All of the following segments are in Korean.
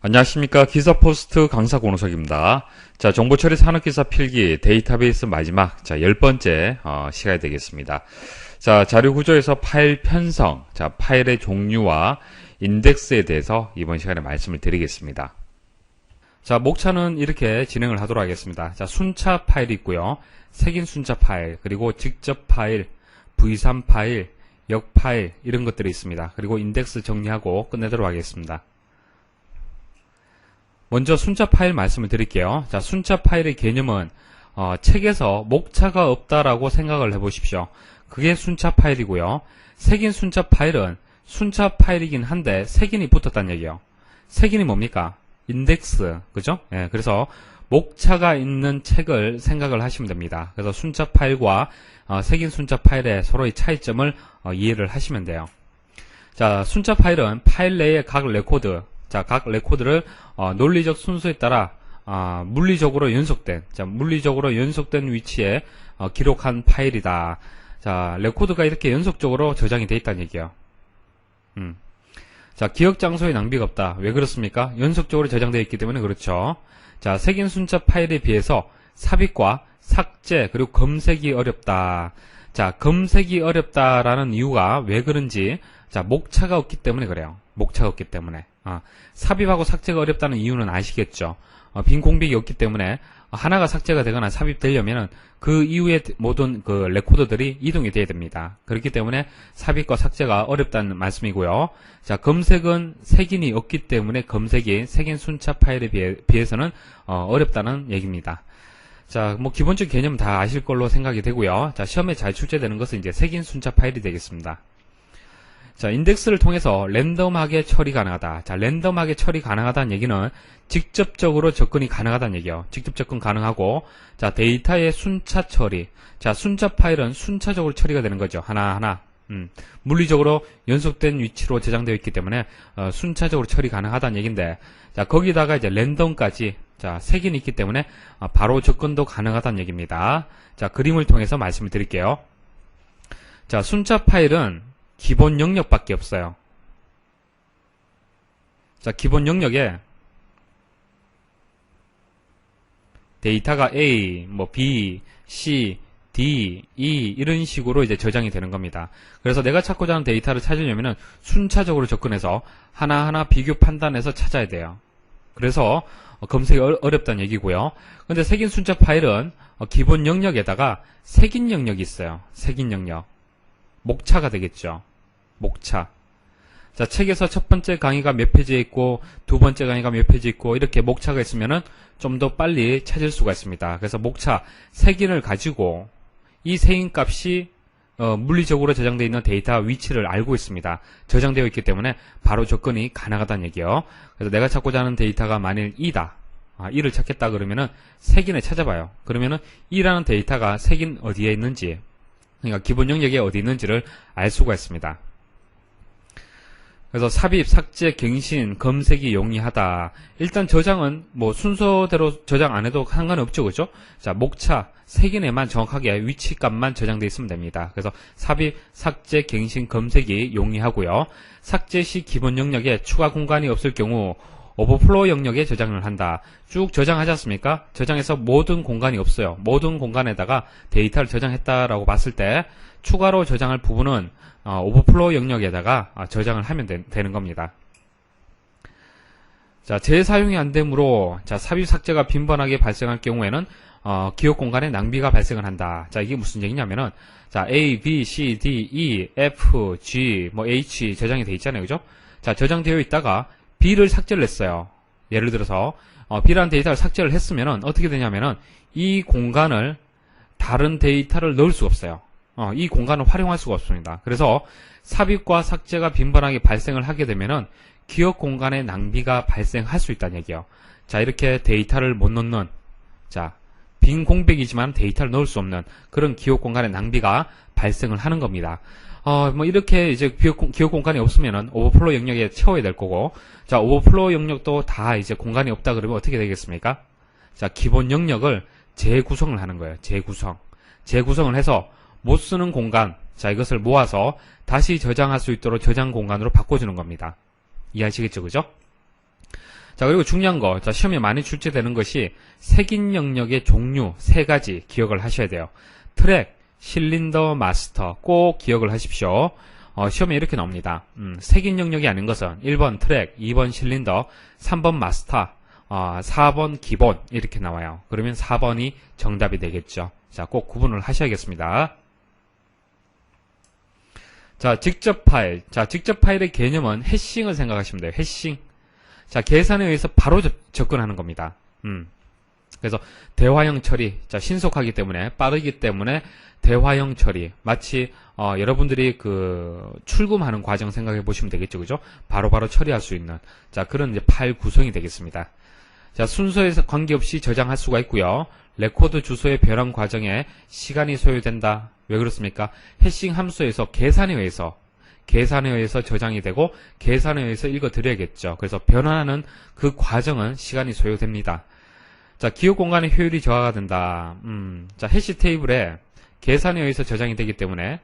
안녕하십니까. 기사포스트 강사 권호석입니다. 자, 정보처리 산업기사 필기 데이터베이스 마지막, 자, 10번째, 시간이 되겠습니다. 자, 자료 구조에서 파일 편성, 자, 파일의 종류와 인덱스에 대해서 이번 시간에 말씀을 드리겠습니다. 자, 목차는 이렇게 진행을 하도록 하겠습니다. 자, 순차 파일이 있고요. 색인 순차 파일, 그리고 직접 파일, V3 파일, 역 파일, 이런 것들이 있습니다. 그리고 인덱스 정리하고 끝내도록 하겠습니다. 먼저 순차 파일 말씀을 드릴게요. 자, 순차 파일의 개념은 책에서 목차가 없다라고 생각을 해보십시오. 그게 순차 파일이고요. 색인 순차 파일은 순차 파일이긴 한데 색인이 붙었다는 얘기예요. 색인이 뭡니까? 인덱스, 그죠? 예, 그래서 목차가 있는 책을 생각을 하시면 됩니다. 그래서 순차 파일과 색인 순차 파일의 서로의 차이점을 이해를 하시면 돼요. 자, 순차 파일은 파일 내의 각 레코드, 자, 각 레코드를 논리적 순서에 따라 물리적으로 연속된 위치에 기록한 파일이다. 자, 레코드가 이렇게 연속적으로 저장이 되어 있다는 얘기예요. 자, 기억 장소에 낭비가 없다. 왜 그렇습니까? 연속적으로 저장되어 있기 때문에 그렇죠. 자, 색인 순차 파일에 비해서 삽입과 삭제 그리고 검색이 어렵다. 자, 검색이 어렵다라는 이유가 왜 그런지, 자, 목차가 없기 때문에 그래요. 목차가 없기 때문에. 삽입하고 삭제가 어렵다는 이유는 아시겠죠? 빈 공백이 없기 때문에 하나가 삭제가 되거나 삽입되려면 그 이후에 모든 그 레코더들이 이동이 돼야 됩니다. 그렇기 때문에 삽입과 삭제가 어렵다는 말씀이고요. 자, 검색은 색인이 없기 때문에 검색이 색인 순차 파일에 비해서는 어렵다는 얘기입니다. 자, 뭐 기본적 개념 다 아실 걸로 생각이 되고요. 자, 시험에 잘 출제되는 것은 이제 색인 순차 파일이 되겠습니다. 자, 인덱스를 통해서 랜덤하게 처리 가능하다. 자, 랜덤하게 처리 가능하다는 얘기는 직접적으로 접근이 가능하다는 얘기예요. 직접 접근 가능하고, 자, 데이터의 순차 처리. 자, 순차 파일은 순차적으로 처리가 되는 거죠. 하나하나. 물리적으로 연속된 위치로 저장되어 있기 때문에 순차적으로 처리 가능하다는 얘기인데, 자, 거기다가 이제 랜덤까지, 자, 색인이 있기 때문에 바로 접근도 가능하다는 얘기입니다. 자, 그림을 통해서 말씀을 드릴게요. 자, 순차 파일은 기본 영역밖에 없어요. 자, 기본 영역에 데이터가 A, 뭐 B, C, D, E 이런 식으로 이제 저장이 되는 겁니다. 그래서 내가 찾고자 하는 데이터를 찾으려면은 순차적으로 접근해서 하나하나 비교 판단해서 찾아야 돼요. 그래서 검색이 어렵다는 얘기고요. 근데 색인 순차 파일은 기본 영역에다가 색인 영역이 있어요. 색인 영역. 목차가 되겠죠. 목차. 자, 책에서 첫 번째 강의가 몇 페이지에 있고 두 번째 강의가 몇 페이지에 있고 이렇게 목차가 있으면은 좀 더 빨리 찾을 수가 있습니다. 그래서 목차, 색인을 가지고 이 색인 값이 물리적으로 저장되어 있는 데이터 위치를 알고 있습니다. 저장되어 있기 때문에 바로 접근이 가능하다는 얘기예요. 그래서 내가 찾고자 하는 데이터가 만일 2다. 2를 찾겠다 그러면은 색인을 찾아봐요. 그러면은 2라는 데이터가 색인 어디에 있는지, 그러니까 기본 영역에 어디 있는지를 알 수가 있습니다. 그래서 삽입, 삭제, 갱신, 검색이 용이하다. 일단 저장은 뭐 순서대로 저장 안 해도 상관없죠, 그죠? 자, 목차, 색인에만 정확하게 위치값만 저장되어 있으면 됩니다. 그래서 삽입, 삭제, 갱신, 검색이 용이하고요. 삭제 시 기본 영역에 추가 공간이 없을 경우 오버플로우 영역에 저장을 한다. 쭉 저장하지 않습니까? 저장해서 모든 공간이 없어요. 모든 공간에다가 데이터를 저장했다라고 봤을 때 추가로 저장할 부분은 오버플로우 영역에다가 저장을 하면 되는 겁니다. 자, 재사용이 안 되므로, 자, 삽입 삭제가 빈번하게 발생할 경우에는 기억 공간에 낭비가 발생을 한다. 자, 이게 무슨 얘기냐면은, 자, A, B, C, D, E, F, G, 뭐 H 저장이 돼 있잖아요, 그죠? 자, 저장되어 있다가 B를 삭제를 했어요. 예를 들어서 B라는 데이터를 삭제를 했으면은 어떻게 되냐면은 이 공간을 다른 데이터를 넣을 수가 없어요. 이 공간을 활용할 수가 없습니다. 그래서 삽입과 삭제가 빈번하게 발생을 하게 되면은 기억 공간의 낭비가 발생할 수 있다는 얘기예요. 자, 이렇게 데이터를 못 넣는, 자, 빈 공백이지만 데이터를 넣을 수 없는 그런 기억 공간의 낭비가 발생을 하는 겁니다. 뭐 이렇게 이제 기억 공간이 없으면은 오버플로우 영역에 채워야 될 거고, 자, 오버플로우 영역도 다 이제 공간이 없다 그러면 어떻게 되겠습니까? 자, 기본 영역을 재구성을 하는 거예요. 재구성을 해서 못 쓰는 공간, 자, 이것을 모아서 다시 저장할 수 있도록 저장 공간으로 바꿔주는 겁니다. 이해하시겠죠, 그죠? 자, 그리고 중요한 거, 자, 시험에 많이 출제되는 것이 색인 영역의 종류 3가지 기억을 하셔야 돼요. 트랙, 실린더, 마스터 꼭 기억을 하십시오. 시험에 이렇게 나옵니다. 색인 영역이 아닌 것은 1번 트랙, 2번 실린더, 3번 마스터, 4번 기본 이렇게 나와요. 그러면 4번이 정답이 되겠죠. 자, 꼭 구분을 하셔야겠습니다. 자, 직접 파일. 자, 직접 파일의 개념은 해싱을 생각하시면 돼요. 해싱. 자, 계산에 의해서 바로 접근하는 겁니다. 그래서 대화형 처리. 자, 신속하기 때문에, 빠르기 때문에 대화형 처리. 마치 여러분들이 출금하는 과정 생각해 보시면 되겠죠. 그죠? 바로바로 처리할 수 있는 자, 그런 이제 파일 구성이 되겠습니다. 자, 순서에 관계없이 저장할 수가 있고요. 레코드 주소의 변환 과정에 시간이 소요된다. 왜 그렇습니까? 해싱 함수에서 계산에 의해서 저장이 되고 계산에 의해서 읽어드려야겠죠. 그래서 변환하는 그 과정은 시간이 소요됩니다. 자, 기억 공간의 효율이 저하가 된다. 자, 해시 테이블에 계산에 의해서 저장이 되기 때문에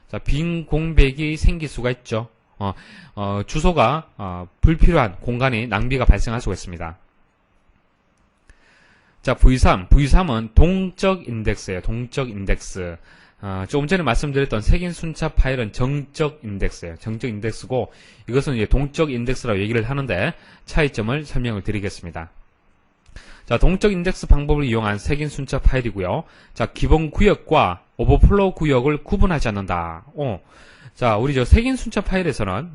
자, 빈 공백이 생길 수가 있죠. 주소가 불필요한 공간이 낭비가 발생할 수가 있습니다. 자, V3은 동적 인덱스예요. 동적 인덱스. 조금 전에 말씀드렸던 색인 순차 파일은 정적 인덱스예요. 정적 인덱스고 이것은 이제 동적 인덱스라고 얘기를 하는데 차이점을 설명을 드리겠습니다. 자, 동적 인덱스 방법을 이용한 색인 순차 파일이고요. 자, 기본 구역과 오버플로우 구역을 구분하지 않는다. 자, 우리 색인 순차 파일에서는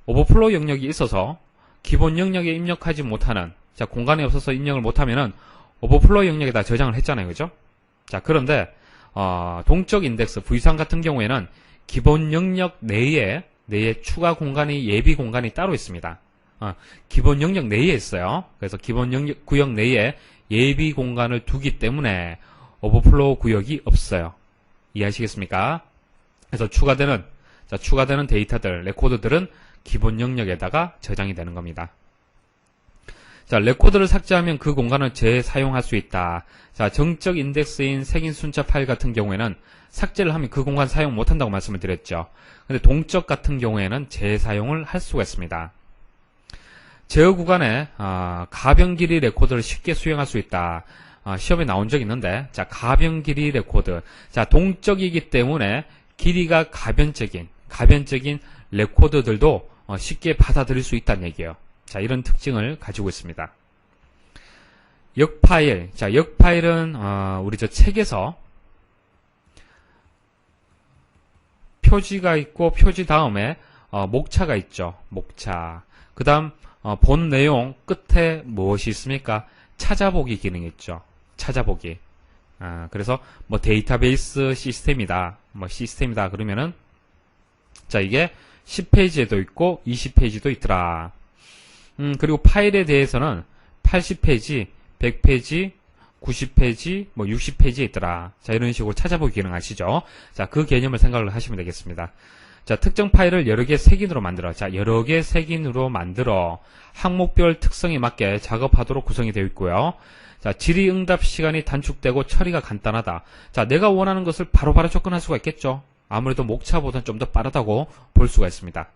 오버플로우 영역이 있어서 기본 영역에 입력하지 못하는 자, 공간이 없어서 입력을 못하면은 오버플로우 영역에다 저장을 했잖아요. 그죠? 자, 그런데 동적 인덱스 V3 같은 경우에는 기본 영역 내에 추가 공간이 예비 공간이 따로 있습니다. 기본 영역 내에 있어요. 그래서 기본 영역 구역 내에 예비 공간을 두기 때문에 오버플로우 구역이 없어요. 이해하시겠습니까? 그래서 추가되는 데이터들, 레코드들은 기본 영역에다가 저장이 되는 겁니다. 자, 레코드를 삭제하면 그 공간을 재사용할 수 있다. 자, 정적 인덱스인 색인 순차 파일 같은 경우에는 삭제를 하면 그 공간 사용 못한다고 말씀을 드렸죠. 근데 동적 같은 경우에는 재사용을 할 수가 있습니다. 제어 구간에 가변 길이 레코드를 쉽게 수행할 수 있다. 시험에 나온 적이 있는데, 자, 가변 길이 레코드. 자, 동적이기 때문에 길이가 가변적인 레코드들도 쉽게 받아들일 수 있다는 얘기예요. 자, 이런 특징을 가지고 있습니다. 역파일. 자, 역파일은 우리 책에서 표지가 있고 표지 다음에 목차가 있죠. 목차. 그 다음 본 내용 끝에 무엇이 있습니까? 찾아보기 기능이 있죠. 찾아보기. 그래서 뭐 데이터베이스 시스템이다. 그러면은 자, 이게 10페이지에도 있고 20페이지도 있더라. 그리고 파일에 대해서는 80페이지, 100페이지, 90페이지, 60페이지에 있더라. 자, 이런 식으로 찾아보기 기능 아시죠? 자, 그 개념을 생각을 하시면 되겠습니다. 자, 특정 파일을 여러 개 색인으로 만들어. 자, 여러 개 색인으로 만들어 항목별 특성에 맞게 작업하도록 구성이 되어 있고요. 자, 질의응답 시간이 단축되고 처리가 간단하다. 자, 내가 원하는 것을 바로바로 접근할 수가 있겠죠. 아무래도 목차보다는 좀 더 빠르다고 볼 수가 있습니다.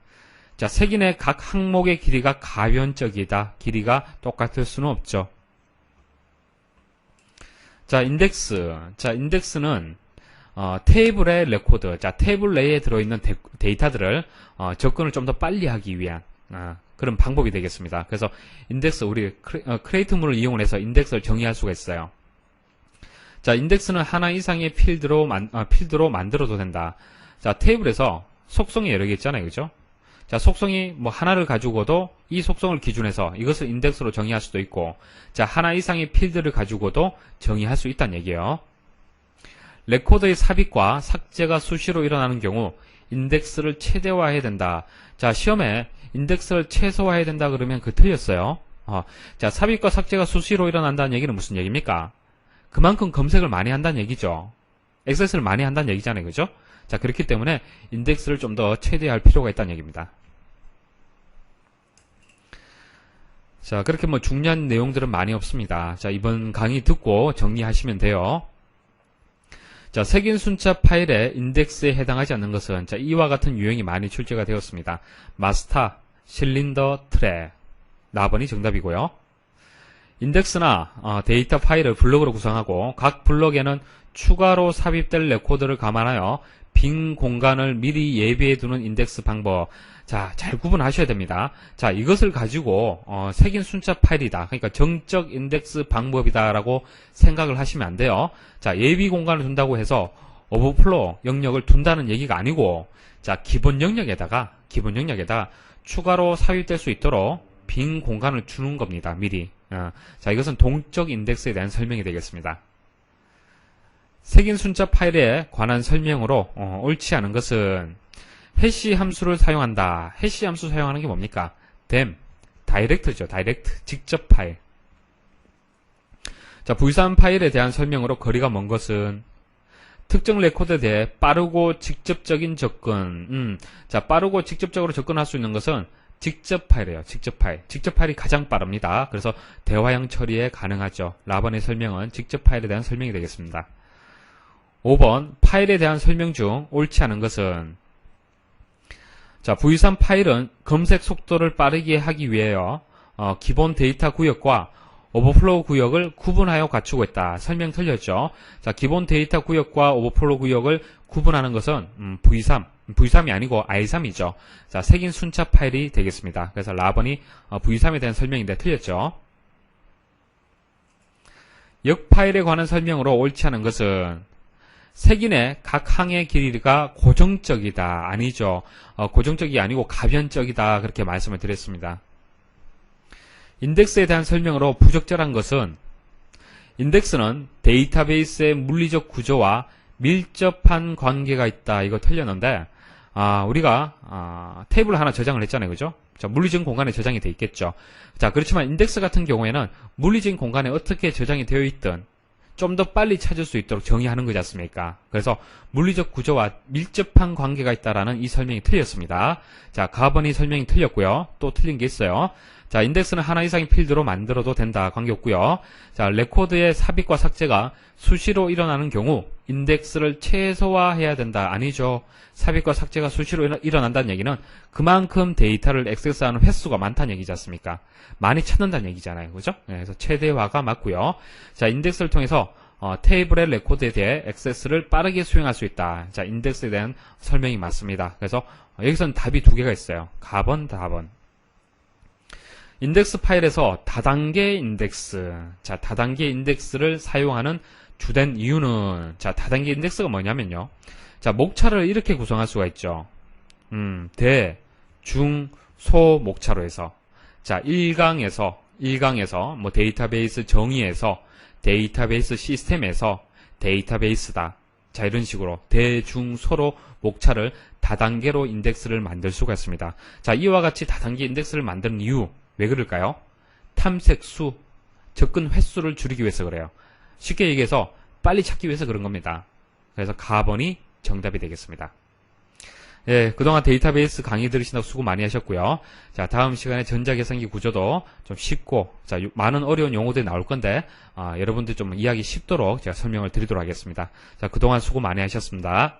자, 색인의 각 항목의 길이가 가변적이다. 길이가 똑같을 수는 없죠. 자, 인덱스. 자, 인덱스는 테이블의 레코드. 자, 테이블 내에 들어있는 데이터들을 접근을 좀 더 빨리 하기 위한 그런 방법이 되겠습니다. 그래서 인덱스, 우리 크리에이트물을 이용해서 인덱스를 정의할 수가 있어요. 자, 인덱스는 하나 이상의 필드로 만들어도 된다. 자, 테이블에서 속성이 여러 개 있잖아요. 그죠? 자, 속성이 하나를 가지고도 이 속성을 기준해서 이것을 인덱스로 정의할 수도 있고, 자, 하나 이상의 필드를 가지고도 정의할 수 있다는 얘기예요. 레코드의 삽입과 삭제가 수시로 일어나는 경우 인덱스를 최대화해야 된다. 자, 시험에 인덱스를 최소화해야 된다 그러면 틀렸어요. 자, 삽입과 삭제가 수시로 일어난다는 얘기는 무슨 얘기입니까? 그만큼 검색을 많이 한다는 얘기죠. 액세스를 많이 한다는 얘기잖아요. 그죠? 자, 그렇기 때문에 인덱스를 좀 더 최대화할 필요가 있다는 얘기입니다. 자, 그렇게 중요한 내용들은 많이 없습니다. 자, 이번 강의 듣고 정리하시면 돼요. 자, 색인 순차 파일의 인덱스에 해당하지 않는 것은 자, 이와 같은 유형이 많이 출제가 되었습니다. 마스터, 실린더, 트랙. 4번이 정답이고요. 인덱스나 데이터 파일을 블록으로 구성하고 각 블록에는 추가로 삽입될 레코드를 감안하여 빈 공간을 미리 예비해 두는 인덱스 방법. 자, 잘 구분하셔야 됩니다. 자, 이것을 가지고 색인 순자 파일이다. 그러니까 정적 인덱스 방법이다라고 생각을 하시면 안 돼요. 자, 예비 공간을 둔다고 해서 오버플로우 영역을 둔다는 얘기가 아니고, 자, 기본 영역에다가 추가로 삽입될 수 있도록 빈 공간을 주는 겁니다. 미리. 자, 이것은 동적 인덱스에 대한 설명이 되겠습니다. 색인 순자 파일에 관한 설명으로 옳지 않은 것은 해시 함수를 사용한다. 해시 함수 사용하는 게 뭡니까? 댐, 다이렉트죠. 다이렉트, 직접 파일. 자, V3 파일에 대한 설명으로 거리가 먼 것은 특정 레코드에 대해 빠르고 직접적인 접근. 자, 빠르고 직접적으로 접근할 수 있는 것은 직접 파일이에요. 직접 파일. 직접 파일이 가장 빠릅니다. 그래서 대화형 처리에 가능하죠. 라번의 설명은 직접 파일에 대한 설명이 되겠습니다. 5번, 파일에 대한 설명 중 옳지 않은 것은, 자, V3 파일은 검색 속도를 빠르게 하기 위해요. 기본 데이터 구역과 오버플로우 구역을 구분하여 갖추고 있다. 설명 틀렸죠? 자, 기본 데이터 구역과 오버플로우 구역을 구분하는 것은 V3이 아니고 I3이죠. 자, 색인 순차 파일이 되겠습니다. 그래서 라번이 V3에 대한 설명인데 틀렸죠? 역 파일에 관한 설명으로 옳지 않은 것은 색인의 각 항의 길이가 고정적이다. 아니죠. 고정적이 아니고 가변적이다. 그렇게 말씀을 드렸습니다. 인덱스에 대한 설명으로 부적절한 것은 인덱스는 데이터베이스의 물리적 구조와 밀접한 관계가 있다. 이거 틀렸는데 우리가 테이블 하나 저장을 했잖아요. 그죠? 자, 물리적인 공간에 저장이 돼 있겠죠. 자, 그렇지만 인덱스 같은 경우에는 물리적인 공간에 어떻게 저장이 되어 있든 좀 더 빨리 찾을 수 있도록 정의하는 거지 않습니까? 그래서 물리적 구조와 밀접한 관계가 있다라는 이 설명이 틀렸습니다. 자, 가번이 설명이 틀렸고요. 또 틀린 게 있어요. 자, 인덱스는 하나 이상의 필드로 만들어도 된다. 관계없고요. 자, 레코드의 삽입과 삭제가 수시로 일어나는 경우 인덱스를 최소화해야 된다. 아니죠. 삽입과 삭제가 수시로 일어난다는 얘기는 그만큼 데이터를 액세스하는 횟수가 많다는 얘기지 않습니까? 많이 찾는다는 얘기잖아요. 그죠? 네, 그래서 최대화가 맞고요. 자, 인덱스를 통해서 테이블의 레코드에 대해 액세스를 빠르게 수행할 수 있다. 자, 인덱스에 대한 설명이 맞습니다. 그래서 여기서는 답이 두 개가 있어요. 가번, 다번. 인덱스 파일에서 다단계 인덱스. 자, 다단계 인덱스를 사용하는 주된 이유는, 자, 다단계 인덱스가 뭐냐면요. 자, 목차를 이렇게 구성할 수가 있죠. 대, 중, 소 목차로 해서. 자, 1강에서, 뭐 데이터베이스 정의에서, 데이터베이스 시스템에서, 데이터베이스다. 자, 이런 식으로 대, 중, 소로 목차를 다단계로 인덱스를 만들 수가 있습니다. 자, 이와 같이 다단계 인덱스를 만드는 이유, 왜 그럴까요? 탐색 수, 접근 횟수를 줄이기 위해서 그래요. 쉽게 얘기해서 빨리 찾기 위해서 그런 겁니다. 그래서 가번이 정답이 되겠습니다. 예, 그동안 데이터베이스 강의 들으신다고 수고 많이 하셨고요. 자, 다음 시간에 전자계산기 구조도 좀 쉽고, 자, 많은 어려운 용어들이 나올 건데, 여러분들 좀 이해하기 쉽도록 제가 설명을 드리도록 하겠습니다. 자, 그동안 수고 많이 하셨습니다.